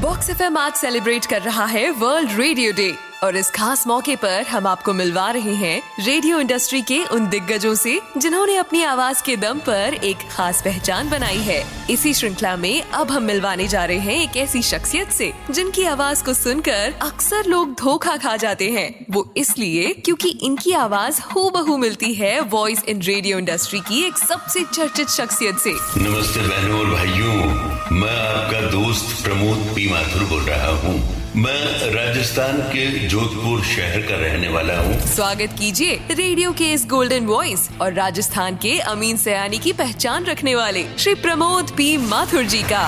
Box FM आज celebrate कर रहा है वर्ल्ड रेडियो डे और इस खास मौके पर हम आपको मिलवा रहे हैं रेडियो इंडस्ट्री के उन दिग्गजों से जिन्होंने अपनी आवाज के दम पर एक खास पहचान बनाई है। इसी श्रृंखला में अब हम मिलवाने जा रहे हैं एक ऐसी शख्सियत से जिनकी आवाज को सुनकर अक्सर लोग धोखा खा जाते हैं। वो इसलिए क्योंकि इनकी आवाज हूबहू मिलती है वॉइस इन रेडियो इंडस्ट्री की एक सबसे चर्चित शख्सियत से। नमस्ते बहनों और भाइयों, मैं आपका दोस्त प्रमोद पी माथुर बोल रहा हूँ। मैं राजस्थान के जोधपुर शहर का रहने वाला हूँ। स्वागत कीजिए रेडियो के इस गोल्डन वॉइस और राजस्थान के अमीन सयानी की पहचान रखने वाले श्री प्रमोद पी माथुर जी का।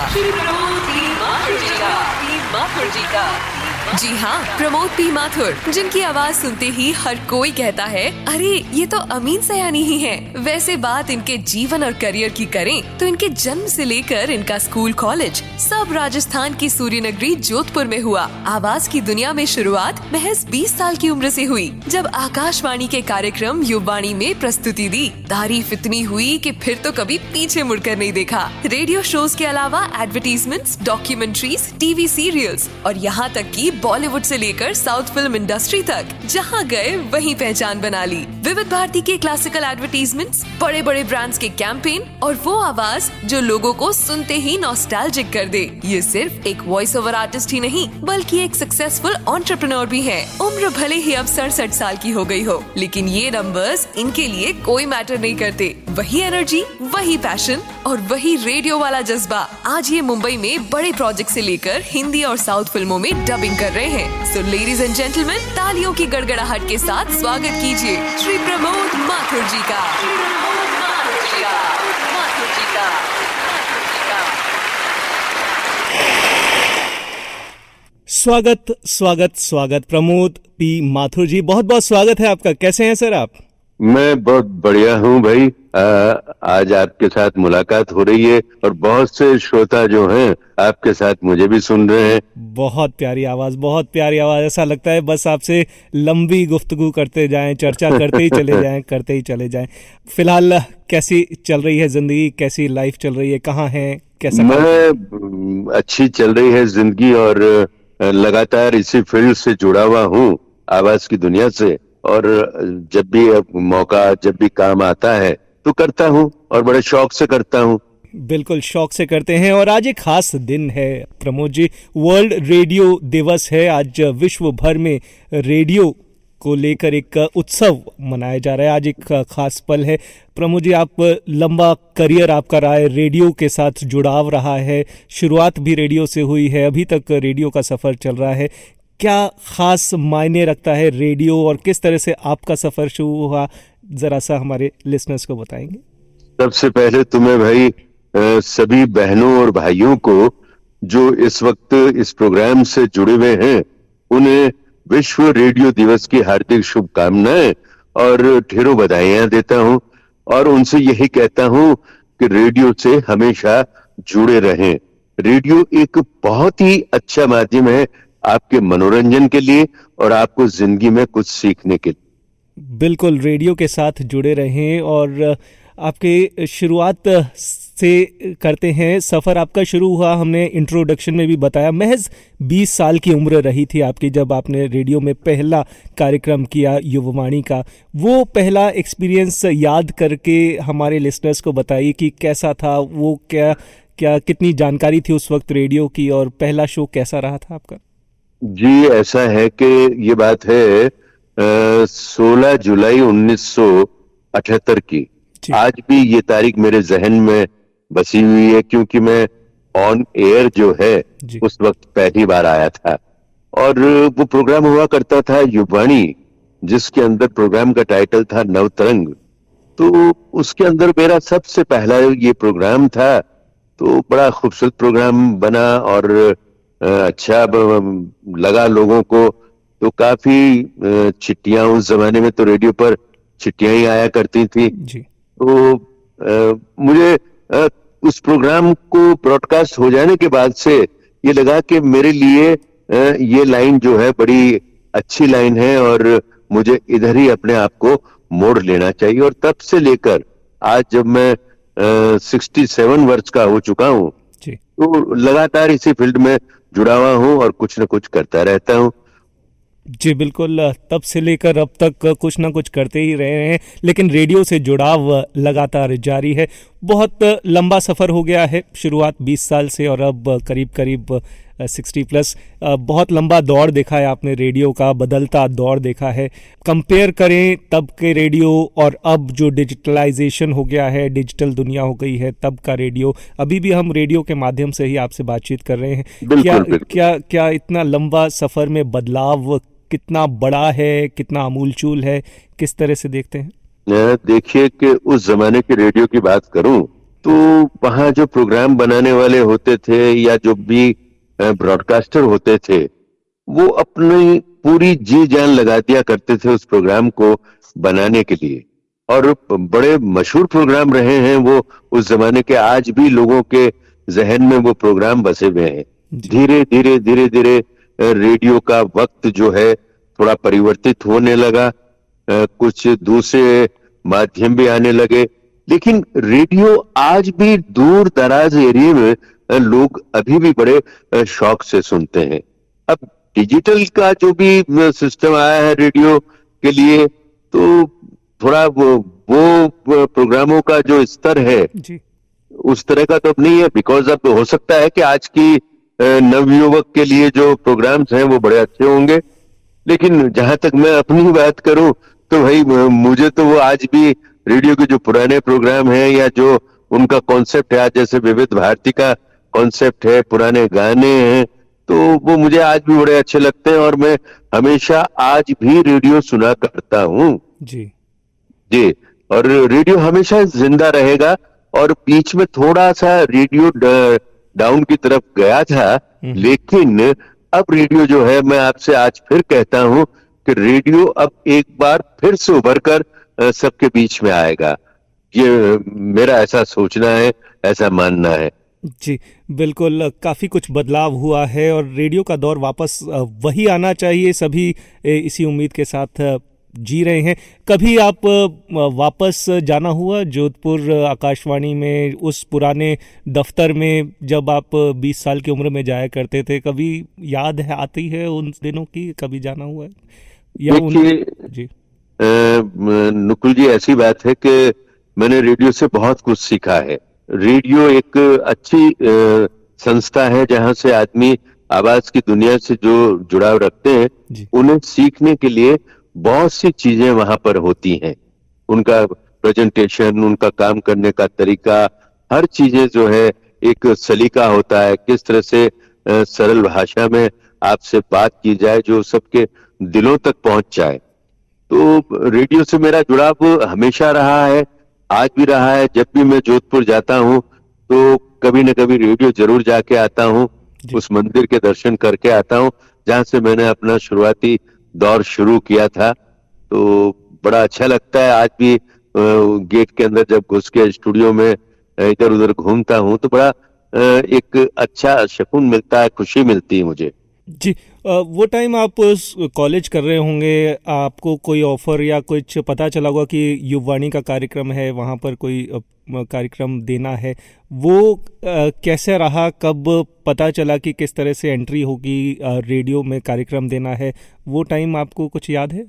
जी हाँ, प्रमोद पी माथुर, जिनकी आवाज सुनते ही हर कोई कहता है अरे ये तो अमीन सयानी ही हैं। वैसे बात इनके जीवन और करियर की करें तो इनके जन्म से लेकर इनका स्कूल कॉलेज सब राजस्थान की सूर्य नगरी जोधपुर में हुआ। आवाज की दुनिया में शुरुआत महज 20 साल की उम्र से हुई, जब आकाशवाणी के कार्यक्रम युववाणी में प्रस्तुति दी। तारीफ इतनी हुई कि फिर तो कभी पीछे मुड़कर नहीं देखा। रेडियो शोज के अलावा एडवर्टीजमेंट्स, डॉक्यूमेंट्रीज, टीवी सीरियल्स और यहाँ तक कि बॉलीवुड से लेकर साउथ फिल्म इंडस्ट्री तक जहाँ गए वहीं पहचान बना ली। विविध भारती के क्लासिकल एडवर्टीजमेंट्स, बड़े बड़े ब्रांड्स के कैंपेन और वो आवाज जो लोगों को सुनते ही नॉस्टैल्जिक कर दे। ये सिर्फ एक वॉइस ओवर आर्टिस्ट ही नहीं बल्कि एक सक्सेसफुल एंटरप्रेन्योर भी है। उम्र भले ही अब 67 साल की हो गई हो, लेकिन ये नंबर्स इनके लिए कोई मैटर नहीं करते। वही एनर्जी, वही पैशन और वही रेडियो वाला जज्बा आज ये मुंबई में बड़े प्रोजेक्ट से लेकर हिंदी और साउथ फिल्मों में डबिंग कर रहे हैं। सो लेडीज एंड जेंटलमैन, तालियों की गड़गड़ाहट के साथ स्वागत कीजिए श्री प्रमोद माथुर जी का। स्वागत स्वागत स्वागत प्रमोद पी माथुर जी, बहुत बहुत स्वागत है आपका। कैसे हैं सर आप? मैं बहुत बढ़िया हूँ भाई। आज आपके साथ मुलाकात हो रही है और बहुत से श्रोता जो हैं आपके साथ मुझे भी सुन रहे हैं। बहुत प्यारी आवाज, बहुत प्यारी आवाज। ऐसा लगता है बस आपसे लंबी गुफ्तगू करते जाएं, चर्चा करते ही चले जाएं, करते ही चले जाएं। फिलहाल कैसी चल रही है जिंदगी, कैसी लाइफ चल रही है, कहाँ हैं, कैसा? मैं अच्छी चल रही है जिंदगी और लगातार इसी फील्ड से जुड़ा हुआ हूँ, आवाज की दुनिया से। और जब भी मौका, जब भी काम आता है तो करता हूँ और बड़े शौक से करता हूँ। बिल्कुल शौक से करते हैं। और आज एक खास दिन है प्रमोद जी, वर्ल्ड रेडियो दिवस है। आज विश्व भर में रेडियो को लेकर एक उत्सव मनाया जा रहा है। आज एक खास पल है। प्रमोद जी, आप लंबा करियर आपका रहा है, रेडियो के साथ जुड़ाव रहा है, शुरुआत भी रेडियो से हुई है, अभी तक रेडियो का सफर चल रहा है। क्या खास मायने रखता है रेडियो और किस तरह से आपका सफर शुरू हुआ, जरा सा हमारे लिसनर्स को बताएंगे? सबसे पहले तुम्हें भाई सभी बहनों और भाइयों को जो इस वक्त इस प्रोग्राम से जुड़े हुए हैं उन्हें विश्व रेडियो दिवस की हार्दिक शुभकामनाएं और ढेरों बधाइयां देता हूं और उनसे यही कहता हूं कि रेडियो से हमेशा जुड़े रहें। रेडियो एक बहुत ही अच्छा माध्यम है आपके मनोरंजन के लिए और आपको जिंदगी में कुछ सीखने के लिए। बिल्कुल रेडियो के साथ जुड़े रहें। और आपके शुरुआत से करते हैं, सफ़र आपका शुरू हुआ, हमने इंट्रोडक्शन में भी बताया, महज 20 साल की उम्र रही थी आपकी जब आपने रेडियो में पहला कार्यक्रम किया युववाणी का। वो पहला एक्सपीरियंस याद करके हमारे लिसनर्स को बताइए कि कैसा था वो, क्या कितनी जानकारी थी उस वक्त रेडियो की और पहला शो कैसा रहा था आपका? जी, ऐसा है कि ये बात है 16 जुलाई 1978 की। आज भी ये तारीख मेरे जहन में बसी हुई है क्योंकि मैं ऑन एयर जो है उस वक्त पहली बार आया था और वो प्रोग्राम हुआ करता था युववाणी, जिसके अंदर प्रोग्राम का टाइटल था नवतरंग। तो उसके अंदर मेरा सबसे पहला ये प्रोग्राम था। तो बड़ा खूबसूरत प्रोग्राम बना और अच्छा लगा लोगों को। तो काफी चिट्ठियां, उस जमाने में तो रेडियो पर चिट्ठियां ही आया करती थी जी। तो मुझे उस प्रोग्राम को ब्रॉडकास्ट हो जाने के बाद से ये लगा कि मेरे लिए ये लाइन जो है बड़ी अच्छी लाइन है और मुझे इधर ही अपने आप को मोड़ लेना चाहिए। और तब से लेकर आज जब मैं 67 वर्ष का हो चुका हूँ तो लगातार इसी फील्ड में जुड़ा हुआ हूँ और कुछ न कुछ करता रहता हूँ। जी बिल्कुल, तब से लेकर अब तक कुछ ना कुछ करते ही रहे हैं, लेकिन रेडियो से जुड़ाव लगातार जारी है। बहुत लंबा सफ़र हो गया है, शुरुआत 20 साल से और अब करीब करीब 60 प्लस। बहुत लंबा दौर देखा है आपने रेडियो का, बदलता दौर देखा है। कंपेयर करें तब के रेडियो और अब जो डिजिटलाइजेशन हो गया है, डिजिटल दुनिया हो गई है, तब का रेडियो, अभी भी हम रेडियो के माध्यम से ही आपसे बातचीत कर रहे हैं। बिल्कुल, बिल्कुल। क्या इतना लंबा सफ़र में बदलाव कितना बड़ा है, कितना आमूलचूल है, किस तरह से देखते हैं? देखिए कि उस जमाने के रेडियो की बात करूं तो वहां जो प्रोग्राम बनाने वाले होते थे या जो भी ब्रॉडकास्टर होते थे, वो अपनी पूरी जी जान लगा दिया करते थे उस प्रोग्राम को बनाने के लिए, और बड़े मशहूर प्रोग्राम रहे हैं वो उस जमाने के। आज भी लोगों के जहन में वो प्रोग्राम बसे हुए हैं। धीरे धीरे धीरे धीरे रेडियो का वक्त जो है थोड़ा परिवर्तित होने लगा, कुछ दूसरे माध्यम भी आने लगे, लेकिन रेडियो आज भी दूर दराज एरिया में लोग अभी भी बड़े शौक से सुनते हैं। अब डिजिटल का जो भी सिस्टम आया है रेडियो के लिए, तो थोड़ा वो प्रोग्रामों का जो स्तर है जी। उस तरह का तो अब नहीं है। बिकॉज अब हो सकता है कि आज की नवयुवक के लिए जो प्रोग्राम्स हैं वो बड़े अच्छे होंगे, लेकिन जहां तक मैं अपनी बात करूं तो भाई मुझे तो वो आज भी रेडियो के जो पुराने प्रोग्राम हैं या जो उनका कॉन्सेप्ट है, आज जैसे विविध भारती का कॉन्सेप्ट है, पुराने गाने हैं, तो वो मुझे आज भी बड़े अच्छे लगते हैं और मैं हमेशा आज भी रेडियो सुना करता हूँ। जी, और रेडियो हमेशा जिंदा रहेगा। और बीच में थोड़ा सा रेडियो डाउन की तरफ गया था, लेकिन अब रेडियो जो है, मैं आपसे आज फिर कहता हूं कि रेडियो अब एक बार फिर से उभर कर सबके बीच में आएगा। ये मेरा ऐसा सोचना है, ऐसा मानना है। जी बिल्कुल, काफ़ी कुछ बदलाव हुआ है और रेडियो का दौर वापस वही आना चाहिए, सभी इसी उम्मीद के साथ जी रहे हैं। कभी आप वापस जाना हुआ जोधपुर आकाशवाणी में, उस पुराने दफ्तर में जब आप 20 साल की उम्र में जाया करते थे? कभी याद है, आती है उन दिनों की? कभी जाना हुआ है या जी नुकुल जी, ऐसी बात है कि मैंने रेडियो से बहुत कुछ सीखा है। रेडियो एक अच्छी संस्था है जहां से आदमी आवाज की दुनिया से जो जुड़ाव रखते हैं, उन्हें सीखने के लिए बहुत सी चीजें वहां पर होती हैं। उनका प्रेजेंटेशन, उनका काम करने का तरीका, हर चीजें जो है एक सलीका होता है, किस तरह से सरल भाषा में आपसे बात की जाए जो सबके दिलों तक पहुंच जाए। तो रेडियो से मेरा जुड़ाव हमेशा रहा है, आज भी रहा है। जब भी मैं जोधपुर जाता हूं तो कभी न कभी रेडियो जरूर जाके आता हूं, उस मंदिर के दर्शन करके आता हूं जहां से मैंने अपना शुरुआती दौर शुरू किया था। तो बड़ा अच्छा लगता है। आज भी गेट के अंदर जब घुस के स्टूडियो में इधर उधर घूमता हूं तो बड़ा एक अच्छा सुकून मिलता है, खुशी मिलती है मुझे। जी, वो टाइम आप कॉलेज कर रहे होंगे, आपको कोई ऑफर या कुछ पता चला होगा कि युववाणी का कार्यक्रम है, वहाँ पर कोई कार्यक्रम देना है, वो कैसे रहा? कब पता चला कि किस तरह से एंट्री होगी, रेडियो में कार्यक्रम देना है? वो टाइम आपको कुछ याद है?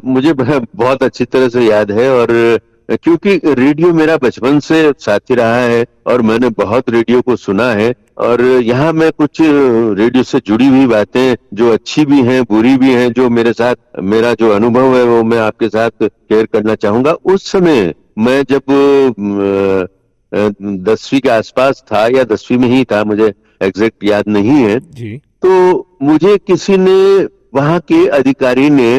मुझे बहुत अच्छी तरह से याद है, और क्योंकि रेडियो मेरा बचपन से साथी रहा है और मैंने बहुत रेडियो को सुना है, और यहाँ मैं कुछ रेडियो से जुड़ी हुई बातें जो अच्छी भी हैं, बुरी भी हैं, जो मेरे साथ मेरा जो अनुभव है वो मैं आपके साथ शेयर करना चाहूंगा। उस समय मैं जब 10वीं के आसपास था या 10वीं में ही था, मुझे एग्जैक्ट याद नहीं है जी। तो मुझे किसी ने, वहां के अधिकारी ने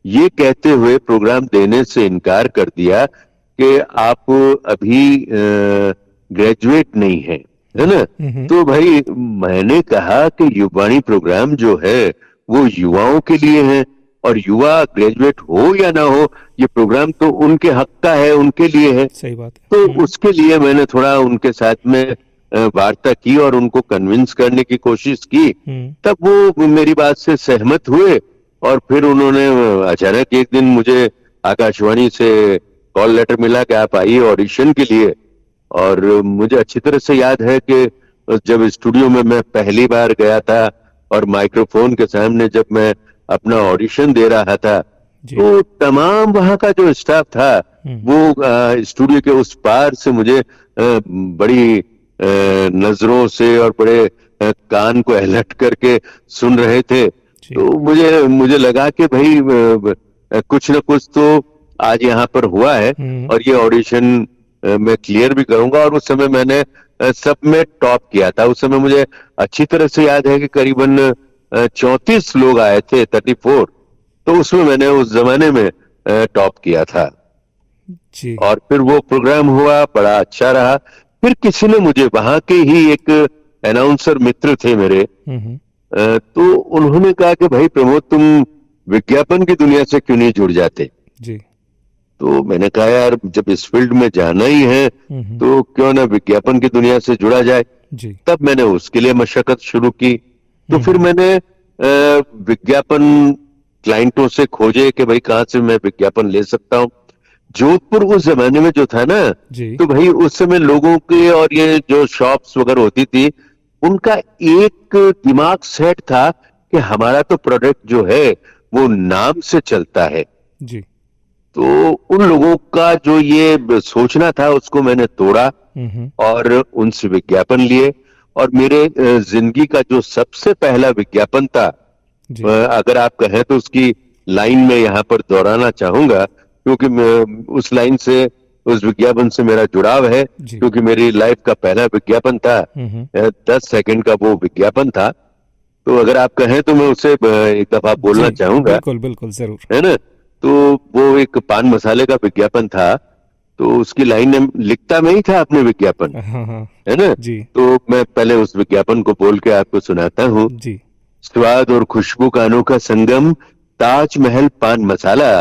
ये कहते हुए प्रोग्राम देने से इनकार कर दिया कि आप अभी ग्रेजुएट नहीं है ना। तो भाई मैंने कहा कि युववाणी प्रोग्राम जो है वो युवाओं के लिए है, और युवा ग्रेजुएट हो या ना हो, ये प्रोग्राम तो उनके हक का है, उनके लिए है। सही बात है। तो उसके लिए मैंने थोड़ा उनके साथ में वार्ता की और उनको कन्विंस करने की कोशिश की। तब वो मेरी बात से सहमत हुए, और फिर उन्होंने अचानक एक दिन मुझे आकाशवाणी से कॉल लेटर मिला कि आप आइए ऑडिशन के लिए। और मुझे अच्छी तरह से याद है कि जब स्टूडियो में मैं पहली बार गया था और माइक्रोफोन के सामने जब मैं अपना ऑडिशन दे रहा था, तो तमाम वहां का जो स्टाफ था वो स्टूडियो के उस पार से मुझे बड़ी नजरों से और बड़े कान को अलर्ट करके सुन रहे थे। तो मुझे लगा कि भाई कुछ न कुछ तो आज यहाँ पर हुआ है और ये ऑडिशन मैं क्लियर भी करूंगा। और उस समय मैंने सब में टॉप किया था। उस समय मुझे अच्छी तरह से याद है कि करीबन 34 लोग आए थे, 34। तो उसमें मैंने उस जमाने में टॉप किया था जी। और फिर वो प्रोग्राम हुआ, बड़ा अच्छा रहा। फिर किसी ने मुझे, वहां के ही एक अनाउंसर मित्र थे मेरे, तो उन्होंने कहा कि भाई प्रमोद, तुम विज्ञापन की दुनिया से क्यों नहीं जुड़ जाते जी। तो मैंने कहा यार, जब इस फील्ड में जाना ही है तो क्यों ना विज्ञापन की दुनिया से जुड़ा जाए जी। तब मैंने उसके लिए मशक्कत शुरू की। तो फिर मैंने विज्ञापन क्लाइंटों से खोजे कि भाई कहाँ से मैं विज्ञापन ले सकता हूँ। जोधपुर उस जमाने में जो था ना, तो भाई उस समय लोगों के और ये जो शॉप्स वगैरह होती थी, उनका एक दिमाग सेट था कि हमारा तो प्रोडक्ट जो है वो नाम से चलता है जी। तो उन लोगों का जो ये सोचना था उसको मैंने तोड़ा और उनसे विज्ञापन लिए। और मेरे जिंदगी का जो सबसे पहला विज्ञापन था, अगर आप कहें तो उसकी लाइन में यहाँ पर दोहराना चाहूंगा, क्योंकि उस लाइन से, उस विज्ञापन से मेरा जुड़ाव है, क्योंकि मेरी लाइफ का पहला विज्ञापन था। 10 सेकंड का वो विज्ञापन था। तो अगर आप कहें तो मैं उसे एक दफा बोलना चाहूंगा। बिल्कुल बिल्कुल, जरूर, है ना। तो वो एक पान मसाले का विज्ञापन था, तो उसकी लाइन लिखता मैं ही था अपने विज्ञापन, है ना जी। तो मैं पहले उस विज्ञापन को बोल के आपको सुनाता हूँ जी। स्वाद और खुशबू का अनोखा संगम, ताजमहल पान मसाला,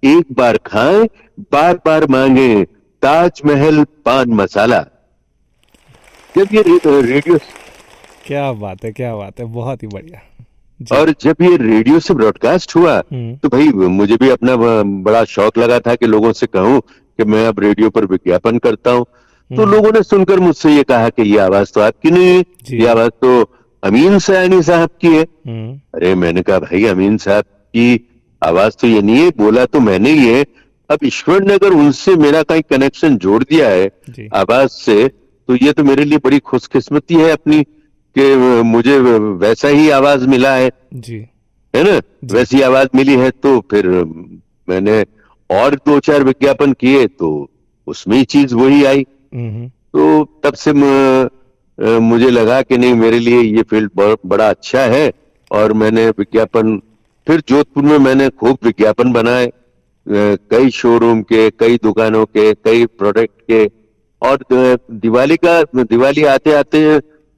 एक बार खाएं बार बार मांगे, ताजमहल पान मसाला। जब ये रेडियो, क्या बात है, क्या बात है, बहुत ही बढ़िया। और जब ये रेडियो से ब्रॉडकास्ट हुआ तो भाई मुझे भी अपना बड़ा शौक लगा था कि लोगों से कहूं कि मैं अब रेडियो पर विज्ञापन करता हूं। तो लोगों ने सुनकर मुझसे ये कहा कि ये आवाज तो आपकी नहीं है, ये आवाज तो अमीन सयानी साहब की है। अरे मैंने कहा भाई अमीन साहब की आवाज तो ये नहीं है, बोला तो मैंने ही है। अब ईश्वर ने अगर उनसे मेरा कहीं कनेक्शन जोड़ दिया है आवाज से, तो ये तो मेरे लिए बड़ी खुशकिस्मती है अपनी कि मुझे वैसा ही आवाज मिला है जी, है ना। वैसी आवाज मिली है तो फिर मैंने और 2-4 विज्ञापन किए तो उसमें ही चीज वही आई। तो तब से मुझे लगा कि नहीं, मेरे लिए ये फील्ड बड़ा अच्छा है। और मैंने विज्ञापन, फिर जोधपुर में मैंने खूब विज्ञापन बनाए, कई शोरूम के, कई दुकानों के, कई प्रोडक्ट के। और दिवाली आते आते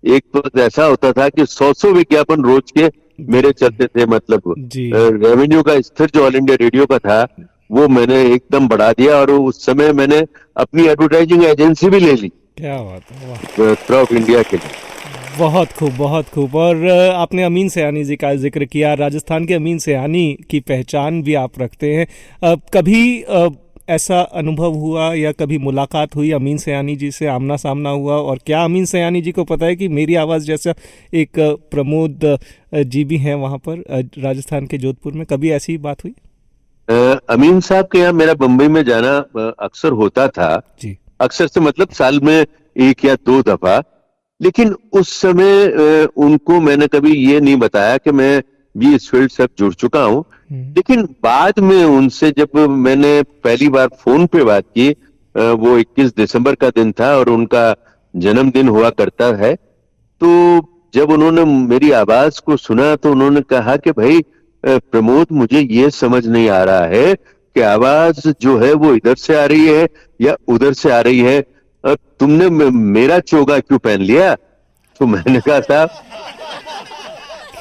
एक तो ऐसा होता था कि 100 विज्ञापन रोज के मेरे चलते थे। मतलब रेवेन्यू का स्तर जो ऑल इंडिया रेडियो का था वो मैंने एकदम बढ़ा दिया। और उस समय मैंने अपनी एडवर्टाइजिंग एजेंसी भी ले ली। क्या बात है, थ्रू इंडिया के लिए। बहुत खूब, बहुत खूब। और आपने अमीन सयानी जी का जिक्र किया, राजस्थान के अमीन सयानी की पहचान भी आप रखते हैं। कभी ऐसा अनुभव हुआ या कभी मुलाकात हुई अमीन सयानी जी से, आमना सामना हुआ? और क्या अमीन सयानी जी को पता है कि मेरी आवाज़ जैसा एक प्रमोद जी भी हैं वहाँ पर राजस्थान के जोधपुर में? कभी ऐसी बात हुई? अमीन साहब के यहाँ मेरा बम्बई में जाना अक्सर होता था जी। अक्सर से मतलब साल में 1 या 2 दफा। लेकिन उस समय उनको मैंने कभी ये नहीं बताया कि मैं भी इस फील्ड से जुड़ चुका हूँ। लेकिन बाद में उनसे जब मैंने पहली बार फोन पे बात की, वो 21 दिसंबर का दिन था और उनका जन्मदिन हुआ करता है। तो जब उन्होंने मेरी आवाज को सुना तो उन्होंने कहा कि भाई प्रमोद, मुझे ये समझ नहीं आ रहा है कि आवाज जो है वो इधर से आ रही है या उधर से आ रही है, तुमने मेरा चोगा क्यों पहन लिया? तो मैंने कहा साहब,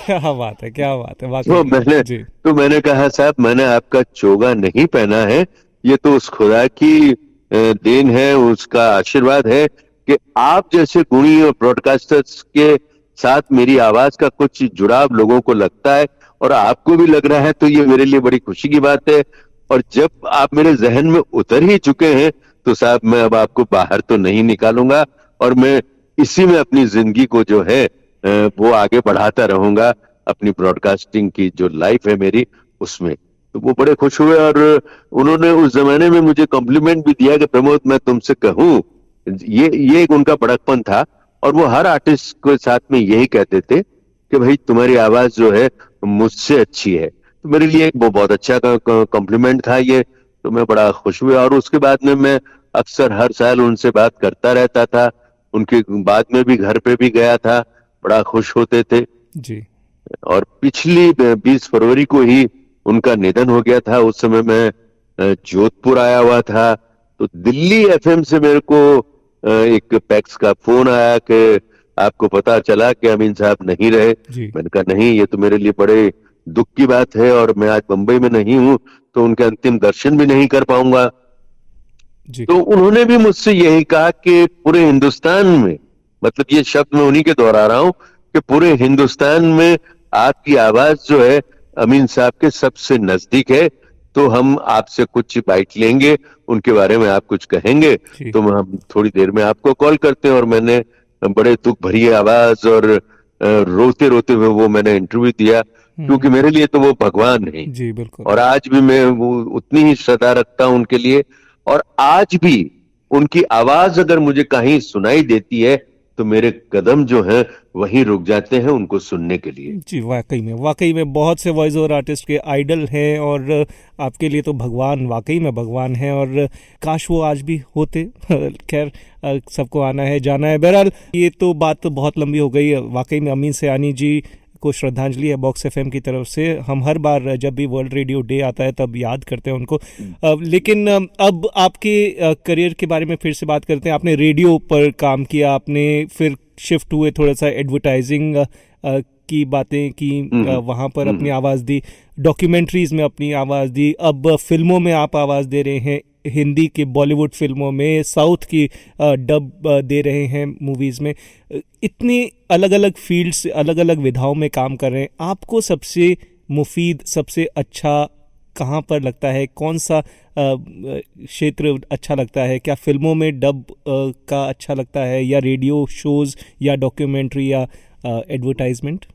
क्या बात है, क्या बात है। तो मैंने कहा साहब, मैंने आपका चोगा नहीं पहना है, ये तो उस खुदा की देन है, उसका आशीर्वाद है कि आप जैसे गुणी और ब्रॉडकास्टर्स के साथ मेरी आवाज का कुछ जुड़ाव लोगों को लगता है और आपको भी लग रहा है, तो ये मेरे लिए बड़ी खुशी की बात है। और जब आप मेरे जहन में उतर ही चुके हैं तो साहब मैं अब आपको बाहर तो नहीं निकालूंगा और मैं इसी में अपनी जिंदगी को जो है वो आगे बढ़ाता रहूंगा, अपनी ब्रॉडकास्टिंग की जो लाइफ है मेरी उसमें। तो वो बड़े खुश हुए और उन्होंने उस जमाने में मुझे कॉम्प्लीमेंट भी दिया कि प्रमोद मैं तुमसे कहूं, ये एक उनका बड़कपन था। और वो हर आर्टिस्ट के साथ में यही कहते थे कि भाई तुम्हारी आवाज जो है मुझसे अच्छी है। तो मेरे लिए वो बहुत अच्छा कॉम्प्लीमेंट था ये। तो मैं बड़ा खुश हुआ और उसके बाद में मैं अक्सर हर साल उनसे बात करता रहता था। उनके बाद में भी घर पे भी गया था, बड़ा खुश होते थे जी। और पिछली 20 फरवरी को ही उनका निधन हो गया था। उस समय मैं जोधपुर आया हुआ था, तो दिल्ली एफएम से मेरे को एक पैक्स का फोन आया कि आपको पता चला कि अमीन साहब नहीं रहे। मैंने कहा नहीं, ये तो मेरे लिए बड़े दुख की बात है और मैं आज मुंबई में नहीं हूं तो उनके अंतिम दर्शन भी नहीं कर पाऊंगा। तो उन्होंने भी मुझसे यही कहा कि पूरे हिंदुस्तान में, मतलब ये शब्द मैं उन्हीं के दोहरा रहा हूं कि पूरे हिंदुस्तान में आपकी आवाज जो है अमीन साहब के सबसे नजदीक है, तो हम आपसे कुछ बाइट लेंगे, उनके बारे में आप कुछ कहेंगे तो हम थोड़ी देर में आपको कॉल करते हैं। और मैंने बड़े दुख भरी आवाज और रोते रोते हुए वो मैंने इंटरव्यू दिया, क्योंकि मेरे लिए तो वो भगवान है। जी बिल्कुल। और आज भी मैं वो उतनी ही श्रद्धा रखता हूं उनके लिए, और आज भी उनकी आवाज अगर मुझे कहीं सुनाई देती है तो मेरे कदम जो हैं वहीं रुक जाते हैं उनको सुनने के लिए। जी वाकई में बहुत से वॉइस ओवर आर्टिस्ट के आइडल हैं और आपके लिए तो भगवान, वाकई में भगवान हैं, और काश वो आज भी होते। खैर सबको आना है जाना है। बहरहाल ये तो बात तो बहुत लंबी हो गई। वाकई में अमीन सयानी जी को श्रद्धांजलि है बॉक्स एफएम की तरफ से। हम हर बार जब भी वर्ल्ड रेडियो डे आता है तब याद करते हैं उनको। लेकिन अब आपके करियर के बारे में फिर से बात करते हैं। आपने रेडियो पर काम किया, आपने फिर शिफ्ट हुए, थोड़ा सा एडवर्टाइजिंग की बातें की, वहाँ पर अपनी आवाज़ दी, डॉक्यूमेंट्रीज में अपनी आवाज़ दी, अब फिल्मों में आप आवाज़ दे रहे हैं, हिंदी के बॉलीवुड फिल्मों में, साउथ की डब दे रहे हैं मूवीज़ में। इतनी अलग अलग फील्ड्स, अलग अलग विधाओं में काम कर रहे हैं। आपको सबसे मुफीद, सबसे अच्छा कहाँ पर लगता है? कौन सा क्षेत्र अच्छा लगता है? क्या फिल्मों में डब का अच्छा लगता है, या रेडियो शोज़, या डॉक्यूमेंट्री, या एडवर्टाइजमेंट?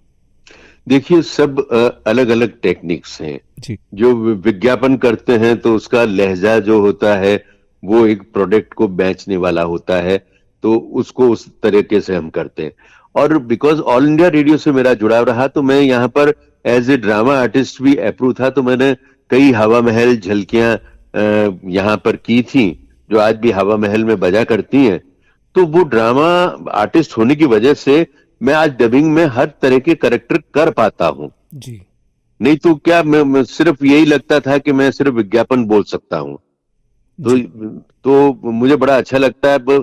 देखिए सब अलग अलग टेक्निक्स हैं जी। जो विज्ञापन करते हैं तो उसका लहजा जो होता है वो एक प्रोडक्ट को बेचने वाला होता है, तो उसको उस तरीके से हम करते हैं। और बिकॉज ऑल इंडिया रेडियो से मेरा जुड़ाव रहा तो मैं यहाँ पर एज ए ड्रामा आर्टिस्ट भी अप्रूव था, तो मैंने कई हवा महल झलकियां यहाँ पर की थी जो आज भी हवा महल में बजा करती हैं। तो वो ड्रामा आर्टिस्ट होने की वजह से मैं आज डबिंग में हर तरह के कैरेक्टर कर पाता हूं जी। नहीं तो क्या मैं सिर्फ यही लगता था कि मैं सिर्फ विज्ञापन बोल सकता हूं। तो मुझे बड़ा अच्छा लगता है,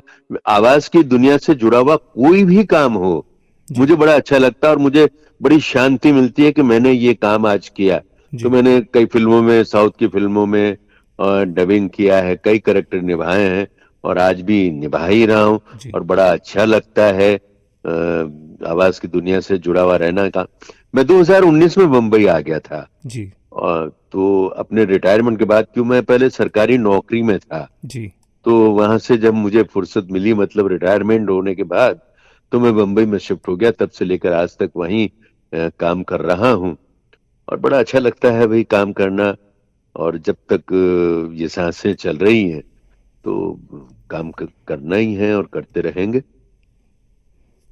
आवाज की दुनिया से जुड़ा हुआ कोई भी काम हो मुझे बड़ा अच्छा लगता है और मुझे बड़ी शांति मिलती है कि मैंने ये काम आज किया। तो मैंने कई फिल्मों में, साउथ की फिल्मों में डबिंग किया है, कई कैरेक्टर निभाए हैं और आज भी निभा ही रहा हूं और बड़ा अच्छा लगता है आवाज की दुनिया से जुड़ा हुआ रहना का। मैं 2019 में मुंबई आ गया था जी। तो अपने रिटायरमेंट के बाद, क्यों मैं पहले सरकारी नौकरी में था जी, तो वहां से जब मुझे फुर्सत मिली, मतलब रिटायरमेंट होने के बाद, तो मैं मुंबई में शिफ्ट हो गया। तब से लेकर आज तक वहीं काम कर रहा हूं और बड़ा अच्छा लगता है भाई काम करना। और जब तक ये सांसें चल रही हैं तो काम करना ही है और करते रहेंगे।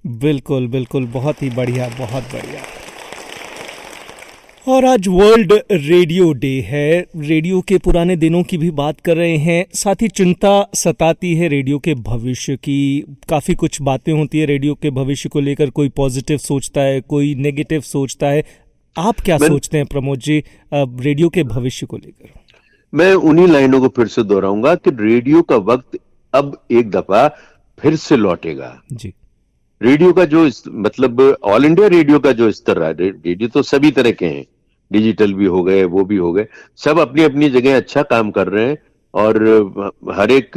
बिल्कुल बिल्कुल, बहुत ही बढ़िया, बहुत बढ़िया। और आज वर्ल्ड रेडियो डे है। रेडियो के पुराने दिनों की भी बात कर रहे हैं, साथ ही चिंता सताती है रेडियो के भविष्य की। काफ़ी कुछ बातें होती है रेडियो के भविष्य को लेकर, कोई पॉजिटिव सोचता है, कोई नेगेटिव सोचता है। आप क्या सोचते हैं प्रमोद जी रेडियो के भविष्य को लेकर? मैं उन्हीं लाइनों को फिर से दोहराऊंगा कि रेडियो का वक्त अब एक दफा फिर से लौटेगा। जी। रेडियो का जो मतलब ऑल इंडिया रेडियो का जो स्तर रहा, रेडियो तो सभी तरह के हैं, डिजिटल भी हो गए, वो भी हो गए, सब अपनी अपनी जगह अच्छा काम कर रहे हैं और हर एक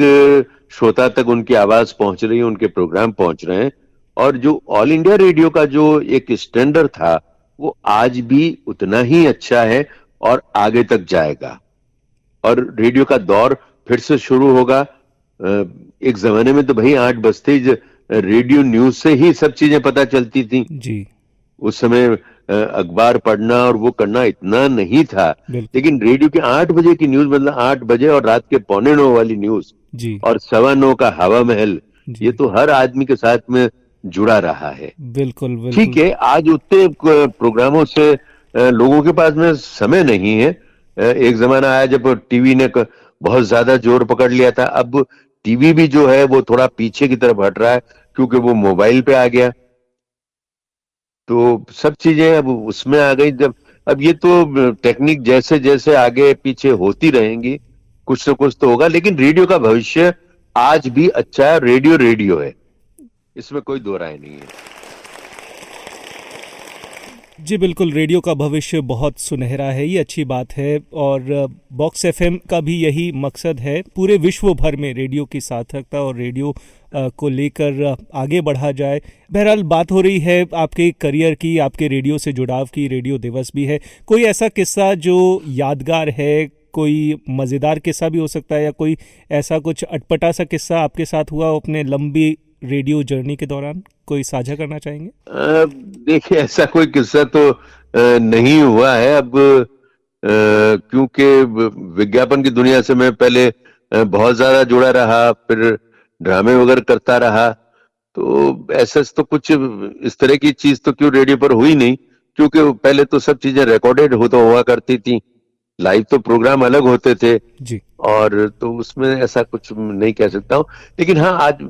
श्रोता तक उनकी आवाज पहुंच रही है, उनके प्रोग्राम पहुंच रहे हैं। और जो ऑल इंडिया रेडियो का जो एक स्टैंडर्ड था वो आज भी उतना ही अच्छा है और आगे तक जाएगा और रेडियो का दौर फिर से शुरू होगा। एक जमाने में तो भाई 8 बजते ही रेडियो न्यूज से ही सब चीजें पता चलती थी। जी उस समय अखबार पढ़ना और वो करना इतना नहीं था, बिल्कुल लेकिन रेडियो के 8 बजे की न्यूज, मतलब 8 बजे और रात के 8:45 वाली न्यूज जी और 9:15 का हवा महल, ये जी तो हर आदमी के साथ में जुड़ा रहा है। बिल्कुल ठीक बिल्कुल है, आज उतने प्रोग्रामों से लोगों के पास में समय नहीं है। एक जमाना आया जब टीवी ने बहुत ज्यादा जोर पकड़ लिया था। अब टीवी भी जो है वो थोड़ा पीछे की तरफ हट रहा है, क्योंकि वो मोबाइल पे आ गया। तो सब चीजें अब उसमें आ गई। जब अब ये तो टेक्निक जैसे जैसे आगे पीछे होती रहेंगी, कुछ तो कुछ तो होगा, लेकिन रेडियो का भविष्य आज भी अच्छा है। रेडियो रेडियो है, इसमें कोई दो राय नहीं है। जी बिल्कुल, रेडियो का भविष्य बहुत सुनहरा है, ये अच्छी बात है। और बॉक्स एफएम का भी यही मकसद है, पूरे विश्व भर में रेडियो की सार्थकता और रेडियो को लेकर आगे बढ़ा जाए। बहरहाल बात हो रही है आपके करियर की, आपके रेडियो से जुड़ाव की, रेडियो दिवस भी है। कोई ऐसा किस्सा जो यादगार है, कोई मज़ेदार किस्सा भी हो सकता है, या कोई ऐसा कुछ अटपटा सा किस्सा आपके साथ हुआ अपने लंबी रेडियो जर्नी के दौरान, कोई साझा करना चाहेंगे? देखिए, ऐसा कोई किस्सा तो नहीं हुआ है। अब क्योंकि विज्ञापन की दुनिया से मैं पहले बहुत ज्यादा जुड़ा रहा, फिर ड्रामे वगैरह करता रहा, तो ऐसा तो कुछ इस तरह की चीज तो क्यों रेडियो पर हुई नहीं, क्योंकि पहले तो सब चीजें रिकॉर्डेड होता हुआ करती थी। लाइव तो प्रोग्राम अलग होते थे, जी और तो उसमें ऐसा कुछ नहीं कह सकता हूँ। लेकिन हाँ, आज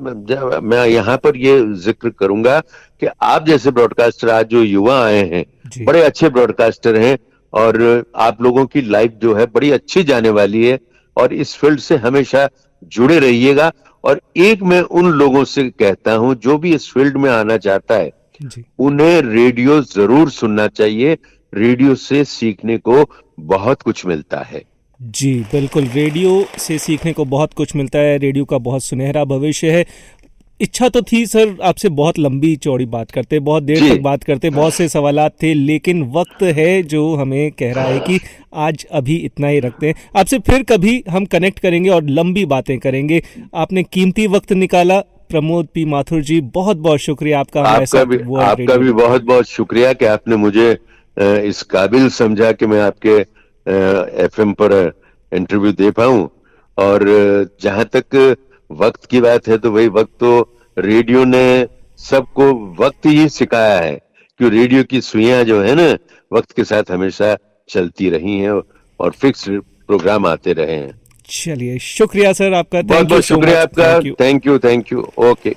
मैं यहाँ पर ये जिक्र करूंगा कि आप जैसे ब्रॉडकास्टर, आज जो युवा आए हैं, जी बड़े अच्छे ब्रॉडकास्टर हैं, और आप लोगों की लाइफ जो है बड़ी अच्छी जाने वाली है, और इस फील्ड से हमेशा जुड़े रहिएगा। और एक मैं उन लोगों से कहता हूं जो भी इस फील्ड में आना चाहता है, जी उन्हें रेडियो जरूर सुनना चाहिए। रेडियो से सीखने को बहुत कुछ मिलता है। जी बिल्कुल, रेडियो से सीखने को बहुत कुछ मिलता है, रेडियो का बहुत सुनहरा भविष्य है। इच्छा तो थी सर आपसे बहुत लंबी चौड़ी बात करते, बहुत देर जी, तक बात करते, बहुत से सवालात थे, लेकिन वक्त है जो हमें कह रहा है कि आज अभी इतना ही रखते हैं। आपसे फिर कभी हम कनेक्ट करेंगे और लंबी बातें करेंगे। आपने कीमती वक्त निकाला, प्रमोद पी माथुर जी, बहुत बहुत शुक्रिया आपका हमारे साथ आपका भी बहुत बहुत शुक्रिया कि आपने मुझे इस काबिल समझा कि मैं आपके एफएम पर इंटरव्यू दे पाऊं। और जहां तक वक्त की बात है, तो वही वक्त तो रेडियो ने सबको वक्त ही सिखाया है, कि रेडियो की सुइयां जो है ना, वक्त के साथ हमेशा चलती रही हैं, और फिक्स प्रोग्राम आते रहे हैं। चलिए, शुक्रिया सर आपका, बहुत थैंक यू बहुत सो शुक्रिया मच, आपका। Thank you. Thank you, thank you. Okay.